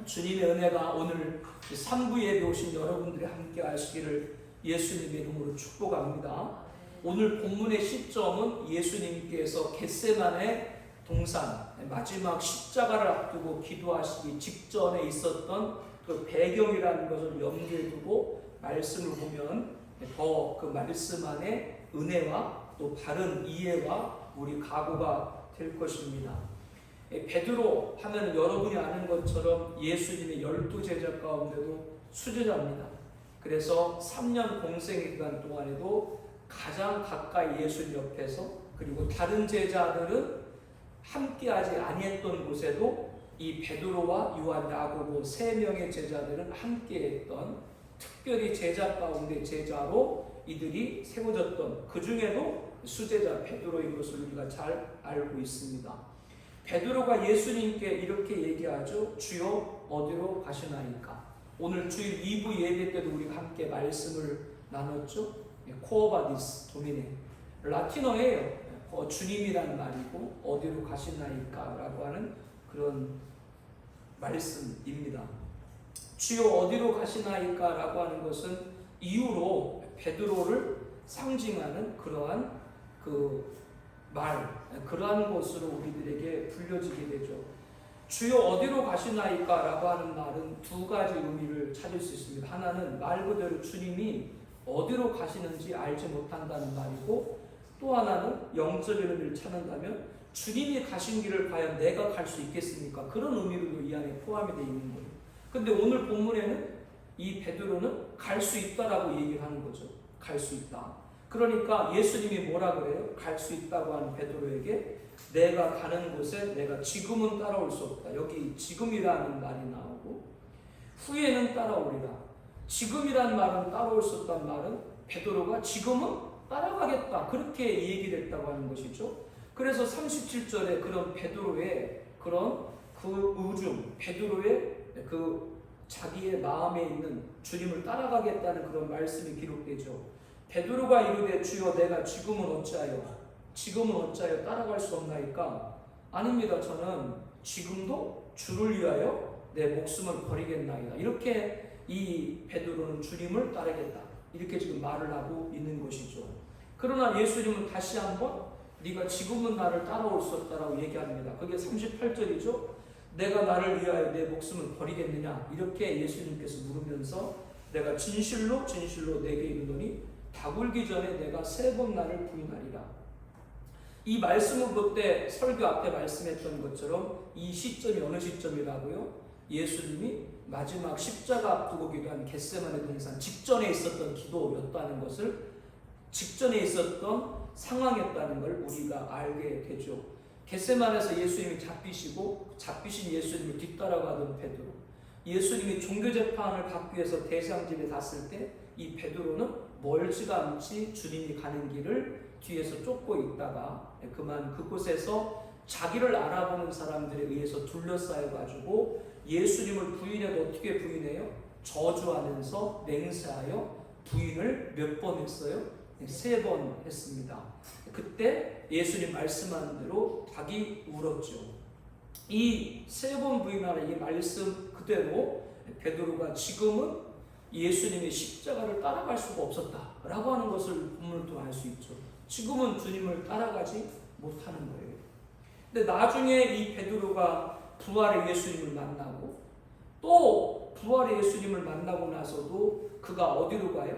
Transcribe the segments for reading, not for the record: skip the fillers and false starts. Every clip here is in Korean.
주님의 은혜가 오늘 3부 예배 오신 여러분들이 함께 하시기를 예수님의 이름으로 축복합니다. 오늘 본문의 시점은 예수님께서 겟세마네 동산 마지막 십자가를 앞두고 기도하시기 직전에 있었던 그 배경이라는 것을 염두에 두고 말씀을 보면 더 그 말씀 안에 은혜와 또 바른 이해와 우리 각오가 될 것입니다. 베드로 하면 여러분이 아는 것처럼 예수님의 12제자 가운데도 수제자입니다. 그래서 3년 공생의 기간 동안에도 가장 가까이 예수님 옆에서, 그리고 다른 제자들은 함께하지 아니했던 곳에도 이 베드로와 요한, 야고보 3명의 제자들은 함께했던, 특별히 제자 가운데 제자로 이들이 세워졌던, 그 중에도 수제자 베드로인 것을 우리가 잘 알고 있습니다. 베드로가 예수님께 이렇게 얘기하죠. 주여 어디로 가시나이까? 오늘 주일 2부 예배 때도 우리가 함께 말씀을 나눴죠. 코어바디스 도미네, 라틴어예요. 주님이란 말이고 어디로 가시나이까 라고 하는 그런 말씀입니다. 주여 어디로 가시나이까 라고 하는 것은 이유로 베드로를 상징하는 그러한 그러한 것으로 우리들에게 불려지게 되죠. 주여 어디로 가시나이까 라고 하는 말은 두 가지 의미를 찾을 수 있습니다. 하나는 말 그대로 주님이 어디로 가시는지 알지 못한다는 말이고, 또 하나는 영적 의미를 찾는다면 주님이 가신 길을 과연 내가 갈 수 있겠습니까? 그런 의미로도 이 안에 포함이 되어 있는 거예요. 근데 오늘 본문에는 이 베드로는 갈 수 있다라고 얘기를 하는 거죠. 갈 수 있다. 그러니까 예수님이 뭐라 그래요? 갈 수 있다고 하는 베드로에게 내가 가는 곳에 내가 지금은 따라올 수 없다. 여기 지금이라는 말이 나오고 후에는 따라오리라. 지금이란 말은 따라올 수 없다는 말은 베드로가 지금은 따라가겠다. 그렇게 얘기를 했다고 하는 것이죠. 그래서 37절에 그런 베드로의 그런 그 의중, 베드로의 그 자기의 마음에 있는 주님을 따라가겠다는 그런 말씀이 기록되죠. 베드로가 이르되 주여 내가 지금은 어찌하여 따라갈 수 없나이까? 아닙니다. 저는 지금도 주를 위하여 내 목숨을 버리겠나이다. 이렇게 이 베드로는 주님을 따르겠다. 이렇게 지금 말을 하고 있는 것이죠. 그러나 예수님은 다시 한번 네가 지금은 나를 따라올 수 없다라고 얘기합니다. 그게 38절이죠. 내가 나를 위하여 내 목숨을 버리겠느냐? 이렇게 예수님께서 물으면서 내가 진실로 내게 이르노니 다굴기 전에 내가 3번 나를 부인하리라. 이 말씀은 그때 설교 앞에 말씀했던 것처럼 이 시점이 어느 시점이라고요? 예수님이 마지막 십자가 앞두고 기도한 겟세마네 동산 직전에 있었던 기도였다는 것을, 직전에 있었던 상황이었다는 걸 우리가 알게 되죠. 겟세마네에서 예수님이 잡히신 예수님을 뒤따라가던 베드로, 예수님이 종교재판을 받기 위해서 대장집에 갔을 때 이 베드로는 멀지가 않지 주님이 가는 길을 뒤에서 쫓고 있다가 그만 그곳에서 자기를 알아보는 사람들에 의해서 둘러싸여가지고 예수님을 부인해도 어떻게 부인해요? 저주하면서 맹세하여 부인을 몇 번 했어요? 3번 했습니다. 그때 예수님 말씀한 대로 닭이 울었죠. 이 3번 부인하는 이 말씀 그대로 베드로가 지금은 예수님의 십자가를 따라갈 수가 없었다라고 하는 것을 본문을 통해 알 수 있죠. 지금은 주님을 따라가지 못하는 거예요. 근데 나중에 이 베드로가 부활의 예수님을 만나고 또 부활의 예수님을 만나고 나서도 그가 어디로 가요?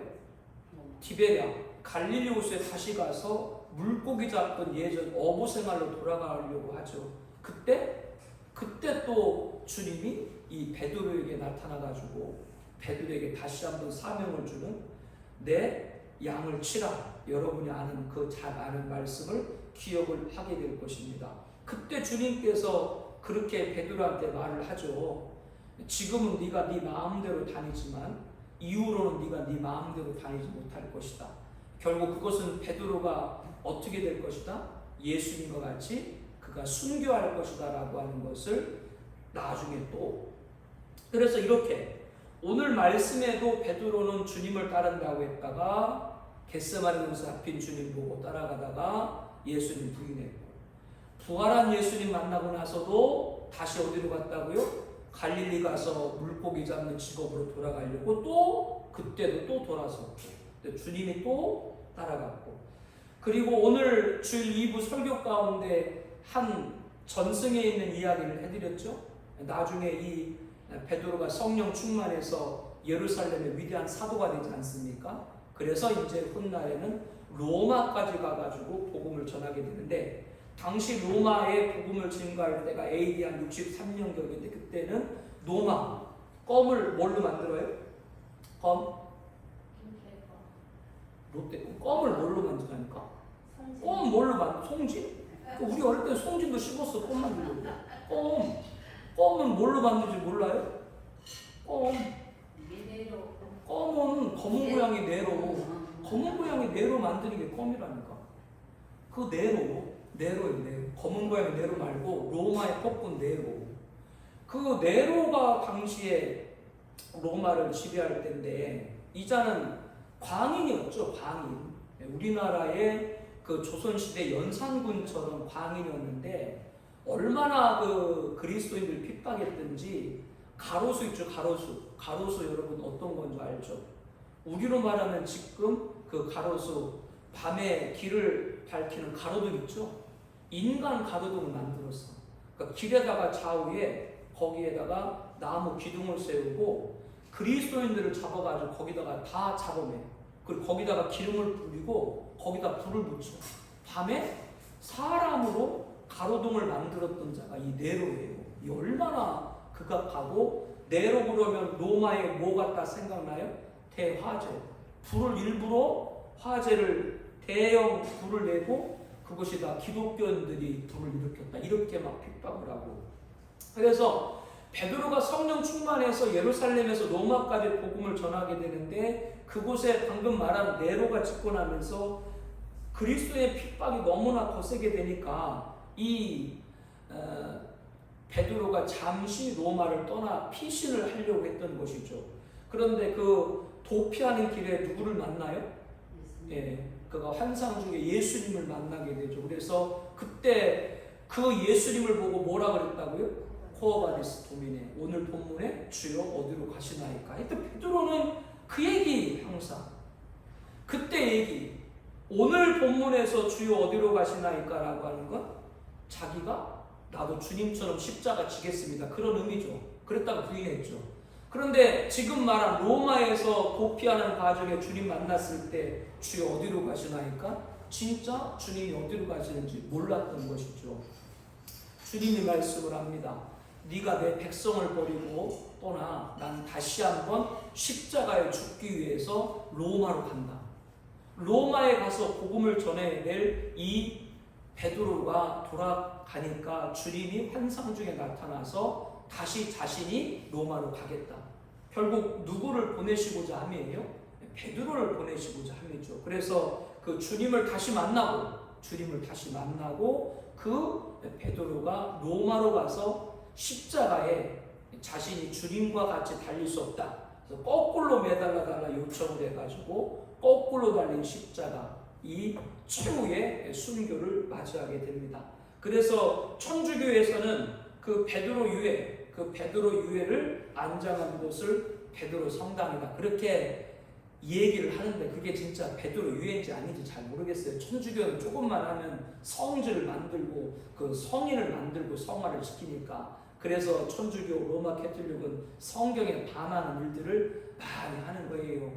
디베랴, 갈릴리 호수에 다시 가서 물고기 잡던 예전 어부 생활로 돌아가려고 하죠. 그때 또 주님이 이 베드로에게 나타나가지고 베드로에게 다시 한번 사명을 주는 내 양을 치라. 여러분이 아는 그 잘 아는 말씀을 기억을 하게 될 것입니다. 그때 주님께서 그렇게 베드로한테 말을 하죠. 지금은 네가 네 마음대로 다니지만 이후로는 네가 네 마음대로 다니지 못할 것이다. 결국 그것은 베드로가 어떻게 될 것이다? 예수님과 같이 그가 순교할 것이다 라고 하는 것을 나중에 또, 그래서 이렇게 오늘 말씀에도 베드로는 주님을 따른다고 했다가 겟세마네 동산 앞인 주님 보고 따라가다가 예수님 부인했고, 부활한 예수님 만나고 나서도 다시 어디로 갔다고요? 갈릴리 가서 물고기 잡는 직업으로 돌아가려고 또 그때도 또 돌아섰고 주님이 또 따라갔고 그리고 오늘 주일 2부 설교 가운데 한 전승에 있는 이야기를 해드렸죠. 나중에 이 베드로가 성령 충만해서 예루살렘의 위대한 사도가 되지 않습니까? 그래서 이제 훗날에는 로마까지 가가지고 복음을 전하게 되는데 당시 로마에 복음을 증거할 때가 AD 한 63년경인데 그때는 로마 껌을 뭘로 만들어요? 껌? 롯데 껌을 뭘로 만드냐니까? 껌 뭘로 만들어? 송진? 우리 어릴 때 송진도 씹었어. 껌 만들려고. 껌은 뭘로 만드는지 몰라요? 껌은 검은 고양이 네로. 검은 고양이 네로 만드는 게 껌이라니까. 그 네로예요. 검은 고양이 네로 말고 로마의 폭군 네로. 그 네로가 당시에 로마를 지배할 때인데 이자는 광인이었죠. 광인. 우리나라의 그 조선시대 연산군처럼 광인이었는데 얼마나 그 그리스도인들 핍박했든지 가로수 있죠. 가로수 여러분 어떤 건지 알죠? 우리로 말하면 지금 그 가로수 밤에 길을 밝히는 가로등 있죠. 인간 가로등을 만들었어. 그러니까 길에다가 좌우에 거기에다가 나무 기둥을 세우고 그리스도인들을 잡아가지고 거기다가 다 잡아내. 그리고 거기다가 기름을 뿌리고 거기다 불을 붙여. 밤에 사람으로 가로등을 만들었던 자가 이 네로예요. 이 얼마나 극악하고 네로 그러면 로마의 뭐 같다 생각나요? 대화재. 불을 일부러 화재를 대형 불을 내고 그것이 다 기독교인들이 불을 일으켰다. 이렇게 막 핍박을 하고. 그래서 베드로가 성령 충만해서 예루살렘에서 로마까지 복음을 전하게 되는데 그곳에 방금 말한 네로가 집권하면서 그리스도의 핍박이 너무나 거세게 되니까 이 베드로가 잠시 로마를 떠나 피신을 하려고 했던 것이죠. 그런데 그 도피하는 길에 누구를 만나요? 예, 그가 환상 중에 예수님을 만나게 되죠. 그래서 그때 그 예수님을 보고 뭐라 그랬다고요? 코어바디스 도미네. 오늘 본문에 주여 어디로 가시나이까? 하여튼 베드로는 그 얘기 항상 그때 얘기 오늘 본문에서 주여 어디로 가시나이까 라고 하는 건 자기가 나도 주님처럼 십자가 지겠습니다. 그런 의미죠. 그랬다가 부인했죠. 그런데 지금 말한 로마에서 도피하는 과정에 주님 만났을 때 주여 어디로 가시나이까? 진짜 주님이 어디로 가시는지 몰랐던 것이죠. 주님이 말씀을 합니다. 네가 내 백성을 버리고 떠나 난 다시 한번 십자가에 죽기 위해서 로마로 간다. 로마에 가서 복음을 전해낼 이 베드로가 돌아가니까 주님이 환상 중에 나타나서 다시 자신이 로마로 가겠다. 결국 누구를 보내시고자 함이에요? 베드로를 보내시고자 함이죠. 그래서 그 주님을 다시 만나고 그 베드로가 로마로 가서 십자가에 자신이 주님과 같이 달릴 수 없다. 그래서 거꾸로 매달라 요청을 해가지고 거꾸로 달린 십자가 이 최후의 순교를 맞이하게 됩니다. 그래서 천주교에서는 그 베드로 유해를 안장한 곳을 베드로 성당이다. 그렇게 얘기를 하는데 그게 진짜 베드로 유해인지 아닌지 잘 모르겠어요. 천주교는 조금만 하면 성지를 만들고 그 성인을 만들고 성화를 시키니까 그래서 천주교 로마 캐톨릭은 성경에 반하는 일들을 많이 하는 거예요.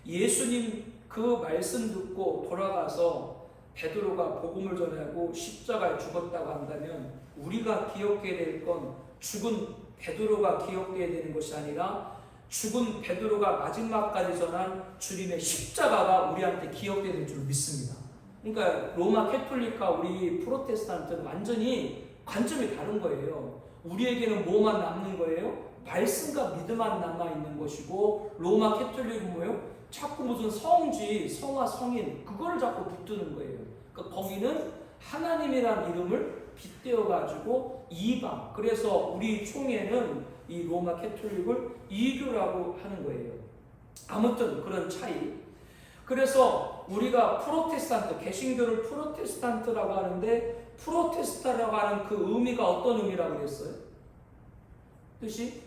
예수님 그 말씀 듣고 돌아가서 베드로가 복음을 전하고 십자가에 죽었다고 한다면 우리가 기억해야 될 건 죽은 베드로가 기억해야 되는 것이 아니라 죽은 베드로가 마지막까지 전한 주님의 십자가가 우리한테 기억되는 줄 믿습니다. 그러니까 로마 캐톨릭과 우리 프로테스탄트는 완전히 관점이 다른 거예요. 우리에게는 뭐만 남는 거예요? 말씀과 믿음만 남아있는 것이고 로마 캐톨릭은 뭐예요? 자꾸 무슨 성지, 성화, 성인 그거를 자꾸 붙드는 거예요. 그러니까 거기는 하나님이란 이름을 빗대어가지고 이방, 그래서 우리 총회는 이 로마 캐톨릭을 이교라고 하는 거예요. 아무튼 그런 차이. 그래서 우리가 프로테스탄트, 개신교를 프로테스탄트라고 하는데 프로테스타라고 하는 그 의미가 어떤 의미라고 그랬어요? 뜻이?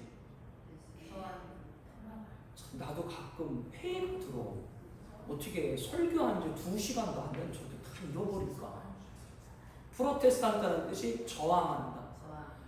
나도 가끔 회의가 들어. 어떻게 설교한 지 2시간도 안 된 저도 다 잃어버릴까? 프로테스탄트라는 뜻이 저항한다.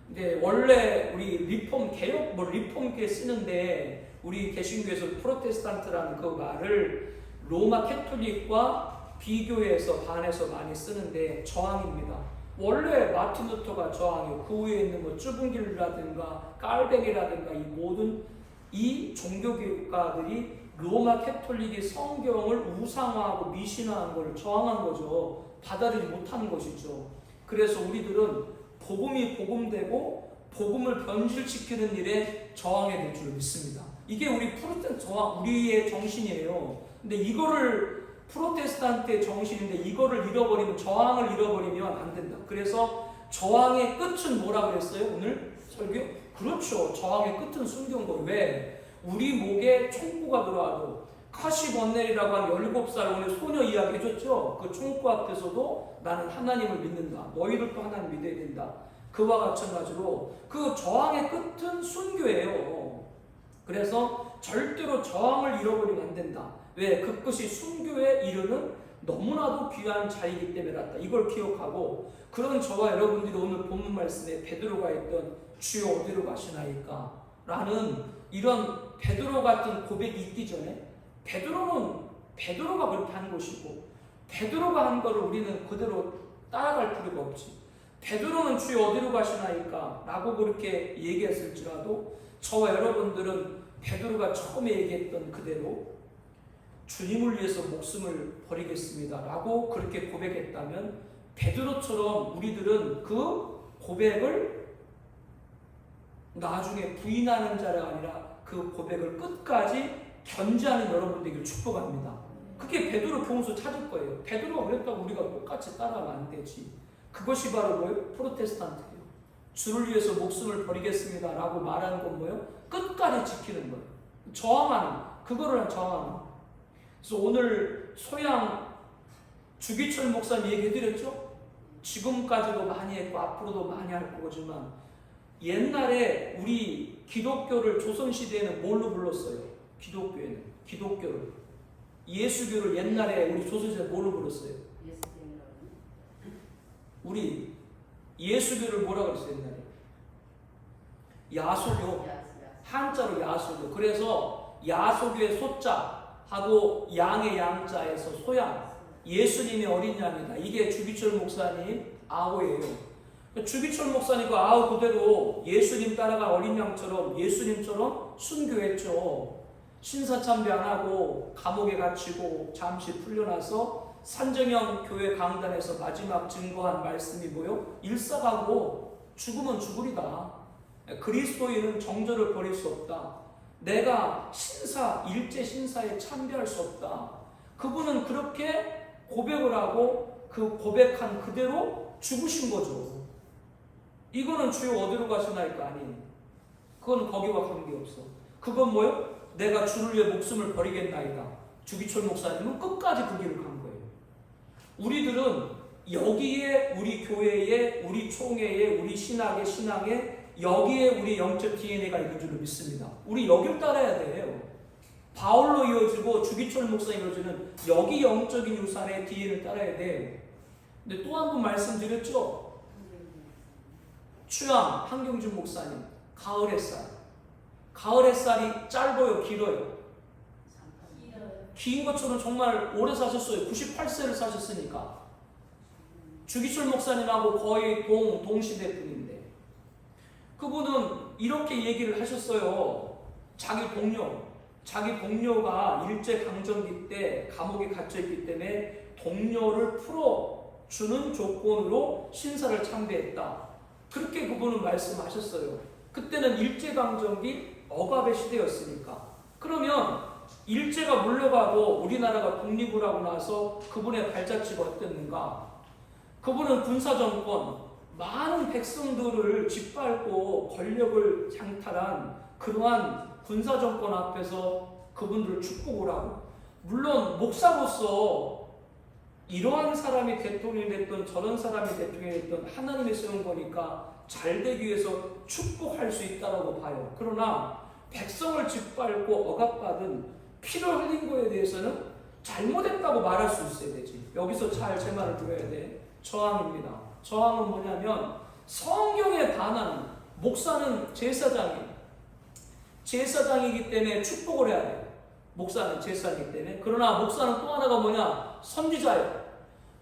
근데 원래 우리 리폼 개혁 리폼께 쓰는데 우리 개신교에서 프로테스탄트라는 그 말을 로마 캐톨릭과 비교해서 반해서 많이 쓰는데 저항입니다. 원래 마틴 루터가 저항이고 그 위에 있는 뭐 쭈붕길이라든가 깔뱅이라든가 이 모든 이 종교교육가들이 로마 캐톨릭이 성경을 우상화하고 미신화한 걸 저항한 거죠. 받아들이지 못하는 것이죠. 그래서 우리들은 복음이 복음되고 복음을 변질시키는 일에 저항해야 될 줄 믿습니다. 이게 우리 프로테스탄트 저항, 우리의 정신이에요. 근데 이거를 프로테스탄트의 정신인데 이거를 잃어버리면, 저항을 잃어버리면 안 된다. 그래서 저항의 끝은 뭐라 그랬어요? 오늘 설교? 그렇죠. 저항의 끝은 순교인 거예요. 왜? 우리 목에 총구가 들어와도 카시 번넬이라고 하는 17살 오늘 소녀 이야기 해줬죠? 그 총구 앞에서도 나는 하나님을 믿는다. 너희들도 하나님 믿어야 된다. 그와 마찬가지로 그 저항의 끝은 순교예요. 그래서 절대로 저항을 잃어버리면 안 된다. 왜? 그 끝이 순교에 이르는 너무나도 귀한 자리이기 때문이다. 이걸 기억하고, 그런 저와 여러분들이 오늘 본문 말씀에 베드로가 했던 주여 어디로 가시나이까? 라는 이런 베드로 같은 고백이 있기 전에 베드로가 그렇게 한 것이고, 베드로가 한 거를 우리는 그대로 따라갈 필요가 없지. 베드로는 주여 어디로 가시나이까? 라고 그렇게 얘기했을지라도 저와 여러분들은 베드로가 처음에 얘기했던 그대로 주님을 위해서 목숨을 버리겠습니다 라고 그렇게 고백했다면, 베드로처럼 우리들은 그 고백을 나중에 부인하는 자가 아니라 그 고백을 끝까지 견지하는 여러분들에게 축복합니다. 그게 베드로 교훈서 찾을 거예요. 베드로가 그랬다고 우리가 똑같이 따라하면 안 되지. 그것이 바로 뭐예요? 프로테스탄트예요. 주를 위해서 목숨을 버리겠습니다 라고 말하는 건 뭐예요? 끝까지 지키는 거예요. 저항하는, 그거를 저항하는 거예요. 그래서 오늘 소양 주기철 목사님 얘기해드렸죠? 지금까지도 많이 했고 앞으로도 많이 할 거지만, 옛날에 우리 기독교를 조선시대에는 뭘로 불렀어요? 기독교를 예수교를 옛날에 우리 조선시대에 뭘로 불렀어요? 우리 예수교를 뭐라 그랬어요? 옛날에 야소교, 한자로 야소교. 그래서 야소교의 소자하고 양의 양자에서 소양, 예수님의 어린 양이다. 이게 주기철 목사님 아우예요. 주기철 목사님과 아우 그대로 예수님 따라간 어린 양처럼 예수님처럼 순교했죠. 신사참배 안 하고 감옥에 갇히고 잠시 풀려나서 산정형 교회 강단에서 마지막 증거한 말씀이 뭐요? 일사가고 죽으면 죽으리다. 그리스도인은 정절을 버릴 수 없다. 내가 일제 신사에 참배할 수 없다. 그분은 그렇게 고백을 하고 그 고백한 그대로 죽으신 거죠. 이거는 주여 어디로 가시나이까? 아니, 그건 거기와 관계없어. 그건 뭐요? 내가 주를 위해 목숨을 버리겠나이다. 주기철 목사님은 끝까지 그 길을 간 거예요. 우리들은 여기에 우리 교회에, 우리 총회에, 우리 신앙에 여기에 우리 영적 DNA가 있는 줄을 믿습니다. 우리 여기를 따라야 돼요. 바울로 이어지고 주기철 목사님 이어지는 여기 영적인 유산의 DNA를 따라야 돼요. 근데 또 한 번 말씀드렸죠? 추양 한경준 목사님 가을 햇살이 짧아요, 길어요? 긴 것처럼 정말 오래 사셨어요. 98세를 사셨으니까. 주기철 목사님하고 거의 동시대 분인데, 그분은 이렇게 얘기를 하셨어요. 자기 동료가 일제강점기 때 감옥에 갇혀있기 때문에 동료를 풀어주는 조건으로 신사를 참배했다. 그렇게 그분은 말씀하셨어요. 그때는 일제강점기 억압의 시대였으니까. 그러면 일제가 물러가고 우리나라가 독립을 하고 나서 그분의 발자취가 어땠는가? 그분은 군사정권, 많은 백성들을 짓밟고 권력을 장탈한 그러한 군사정권 앞에서 그분들을 축복을 하고, 물론 목사로서 이러한 사람이 대통령이 됐던 저런 사람이 대통령이 됐던 하나님이 세운 거니까 잘 되기 위해서 축복할 수 있다고 봐요. 그러나 백성을 짓밟고 억압받은 피를 흘린 거에 대해서는 잘못했다고 말할 수 있어야 되지. 여기서 잘 제 말을 들어야 돼. 저항입니다. 저항은 뭐냐면 성경에 반하는, 목사는 제사장이기 때문에 축복을 해야 돼. 목사는 제사장이기 때문에. 그러나 목사는 또 하나가 뭐냐? 선지자예요.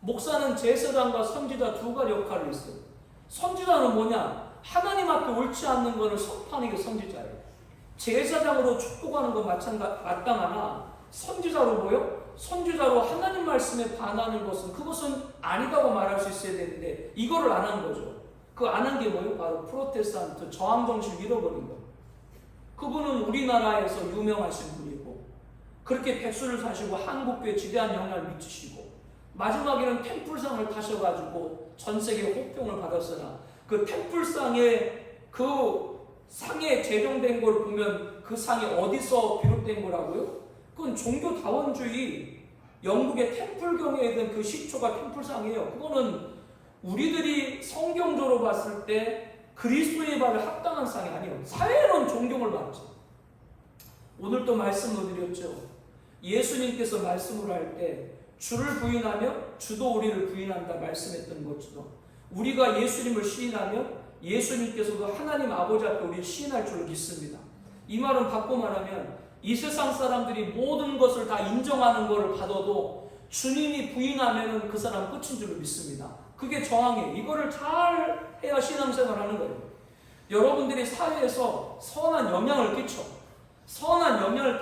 목사는 제사장과 선지자 두 가지 역할을 했어요. 선지자는 뭐냐? 하나님 앞에 옳지 않는 것을 선포하는 게 선지자예요. 제사장으로 축복하는 건 마땅하나 선지자로 뭐요? 선지자로 하나님 말씀에 반하는 것은 그것은 아니다고 말할 수 있어야 되는데 이거를 안 한 거죠. 그 안 한 게 뭐예요? 바로 프로테스탄트 저항 정신을 잃어버린 거예요. 그분은 우리나라에서 유명하신 분이고 그렇게 백수를 사시고 한국교회에 지대한 영향을 미치시고 마지막에는 템플상을 타셔가지고 전 세계 호평을 받았으나 그 템플상에 그 상에 제정된 걸 보면 그 상이 어디서 비롯된 거라고요? 그건 종교다원주의, 영국의 템플경에 있는 그 시초가 템플상이에요. 그거는 우리들이 성경적으로 봤을 때 그리스도인이 받을 합당한 상이 아니에요. 사회론 존경을 받지. 오늘 또 말씀을 드렸죠. 예수님께서 말씀을 할 때 주를 부인하면 주도 우리를 부인한다 말씀했던 것처럼 우리가 예수님을 시인하면 예수님께서도 하나님 아버지 앞에 우리를 시인할 줄을 믿습니다. 이 말은 바꿔 말하면 이 세상 사람들이 모든 것을 다 인정하는 것을 받아도 주님이 부인하면 그 사람은 끝인 줄로 믿습니다. 그게 저항이에요. 이거를 잘 해야 신앙생활을 하는 거예요. 여러분들이 사회에서 선한 영향을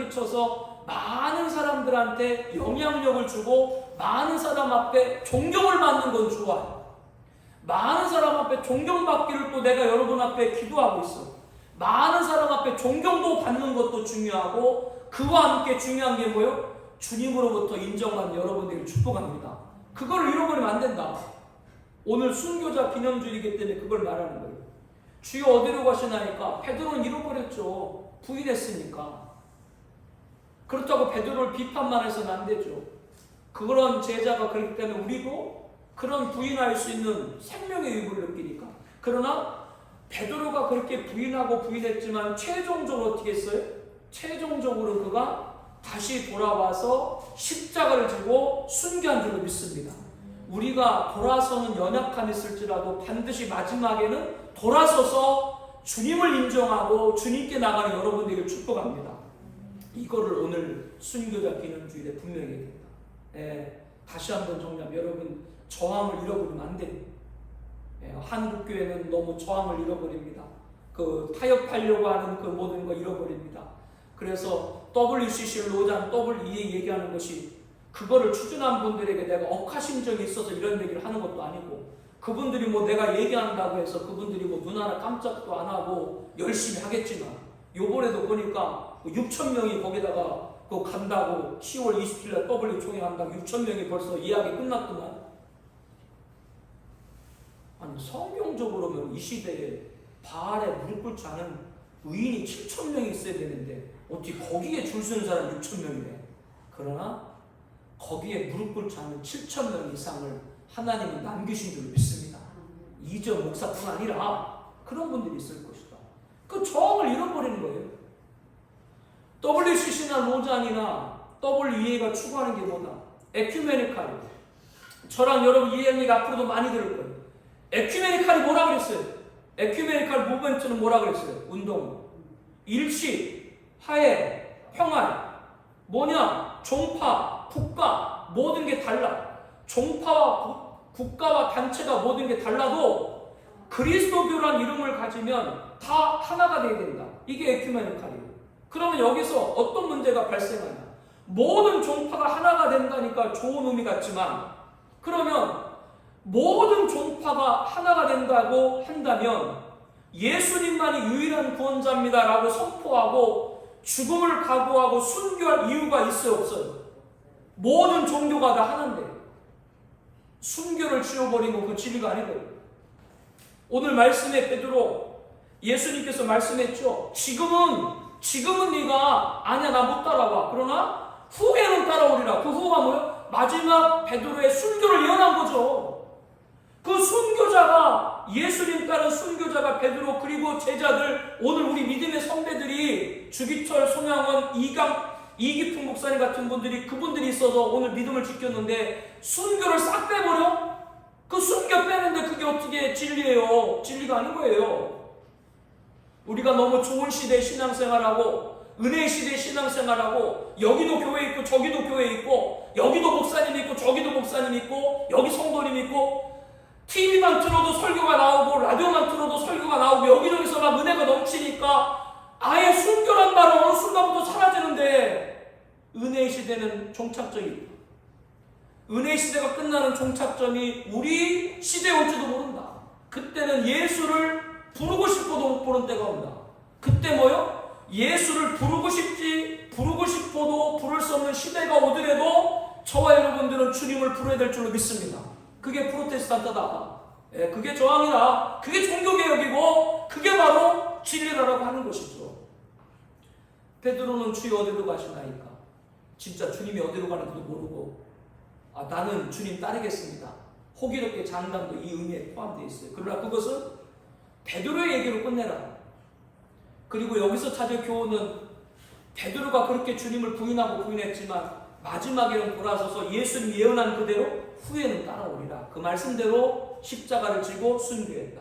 끼쳐서 많은 사람들한테 영향력을 주고 많은 사람 앞에 존경을 받는 건 좋아요. 많은 사람 앞에 존경받기를 또 내가 여러분 앞에 기도하고 있어. 많은 사람 앞에 존경도 받는 것도 중요하고 그와 함께 중요한 게 뭐예요? 주님으로부터 인정받는 여러분들을 축복합니다. 그걸 잃어버리면 안 된다. 오늘 순교자 기념주일이기 때문에 그걸 말하는 거예요. 주여 어디로 가시나니까 베드로는 잃어버렸죠. 부인했으니까. 그렇다고 베드로를 비판만 해서는 안 되죠. 그런 제자가 그렇기 때문에 우리도 그런 부인할 수 있는 생명의 의무를 느끼니까. 그러나 베드로가 그렇게 부인했지만 최종적으로 어떻게 했어요? 최종적으로 그가 다시 돌아와서 십자가를 지고 순교한 줄로 믿습니다. 우리가 돌아서는 연약함이 있을지라도 반드시 마지막에는 돌아서서 주님을 인정하고 주님께 나가는 여러분들에게 축복합니다. 이거를 오늘 순교자 기념주일에 분명히 얘기합니다. 다시 한번 정리하면 여러분 저항을 잃어버리면 안 돼요. 한국교회는 너무 저항을 잃어버립니다. 그 타협하려고 하는 그 모든 거 잃어버립니다. 그래서 WCC 로잔 WEA 얘기하는 것이 그거를 추진한 분들에게 내가 억하심정이 있어서 이런 얘기를 하는 것도 아니고 그분들이 뭐 내가 얘기한다고 해서 그분들이 뭐 눈 하나 깜짝도 안 하고 열심히 하겠지만 요번에도 보니까 6,000명이 거기다가 그거 간다고 10월 27일 W 총회 한다고 6,000명이 벌써 예약이 끝났더만. 아니 성경적으로는 이 시대에 바알에 무릎 꿇지 않은 의인이 7,000명이 있어야 되는데 어떻게 거기에 줄 서는 사람이 6,000명이래. 그러나 거기에 무릎 꿇지 않은 7,000명 이상을 하나님은 남기신 줄 믿습니다. 이전 목사뿐 아니라 그런 분들이 있을 것이다. 그 저항을 잃어버리는 거예요. WCC나 로잔이나 WEA가 추구하는 게 뭐다? 에큐메니칼. 저랑 여러분 이 얘기가 앞으로도 많이 들을 거예요. 에큐메니칼이 뭐라 그랬어요? 에큐메니칼 무브먼트는 뭐라 그랬어요? 운동, 일치, 화해, 평화. 뭐냐? 종파, 국가 모든 게 달라. 종파와 국가와 단체가 모든 게 달라도 그리스도교란 이름을 가지면 다 하나가 돼야 된다. 이게 에큐메니칼이에요. 그러면 여기서 어떤 문제가 발생하냐? 모든 종파가 하나가 된다니까 좋은 의미 같지만 그러면 모든 종파가 하나가 된다고 한다면 예수님만이 유일한 구원자입니다 라고 선포하고 죽음을 각오하고 순교할 이유가 있어요 없어요? 모든 종교가 다 하나인데 순교를 지워버리면 그 진리가 아니거든요. 오늘 말씀에 베드로 예수님께서 말씀했죠. 지금은 네가 아니야 나 못 따라와. 그러나 후에는 따라오리라. 그 후가 뭐예요? 마지막 베드로의 순교를 예언한 거죠. 그 순교자가, 예수님 따른 순교자가 베드로, 그리고 제자들, 오늘 우리 믿음의 선배들이 주기철, 손양원, 이기풍 목사님 같은 분들이, 그분들이 있어서 오늘 믿음을 지켰는데 순교를 싹 빼버려? 그 순교 빼는데 그게 어떻게 진리예요? 진리가 아닌 거예요. 우리가 너무 좋은 시대에 신앙생활하고 은혜의 시대에 신앙생활하고 여기도 교회 있고 저기도 교회 있고 여기도 목사님 있고 저기도 목사님 있고 여기 성도님 있고 TV만 틀어도 설교가 나오고 라디오만 틀어도 설교가 나오고 여기저기서 막 은혜가 넘치니까 아예 순교란 말은 어느 순간부터 사라지는데, 은혜의 시대는 종착점이 있다. 은혜의 시대가 끝나는 종착점이 우리 시대에 올지도 모른다. 그때는 예수를 부르고 싶어도 못 부른 때가 온다. 그때 뭐요? 예수를 부르고 싶어도 부를 수 없는 시대가 오더라도 저와 여러분들은 주님을 부르야 될 줄로 믿습니다. 그게 프로테스탄트다. 그게 저항이다. 그게 종교개혁이고 그게 바로 진리라고 하는 것이죠. 베드로는 주여 어디로 가시나이까? 진짜 주님이 어디로 가는지도 모르고 나는 주님 따르겠습니다. 호기롭게 장담도 이 의미에 포함되어 있어요. 그러나 그것은 베드로의 얘기로 끝내라. 그리고 여기서 찾을 교훈은 베드로가 그렇게 주님을 부인하고 부인했지만 마지막에는 돌아서서 예수님 예언한 그대로 후에는 따라오리라. 그 말씀대로 십자가를 지고 순교했다.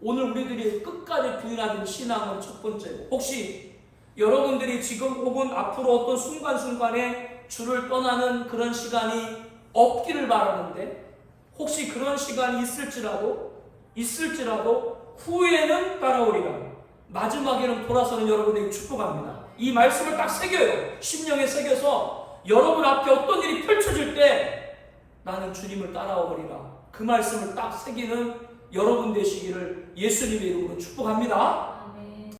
오늘 우리들이 끝까지 부인하는 신앙은 첫 번째고, 혹시 여러분들이 지금 혹은 앞으로 어떤 순간순간에 주를 떠나는 그런 시간이 없기를 바라는데, 혹시 그런 시간이 있을지라도 후에는 따라오리라. 마지막에는 돌아서는 여러분에게 축복합니다. 이 말씀을 딱 새겨요. 심령에 새겨서 여러분 앞에 어떤 일이 펼쳐질 때 나는 주님을 따라오리라. 그 말씀을 딱 새기는 여러분 되시기를 예수님의 이름으로 축복합니다.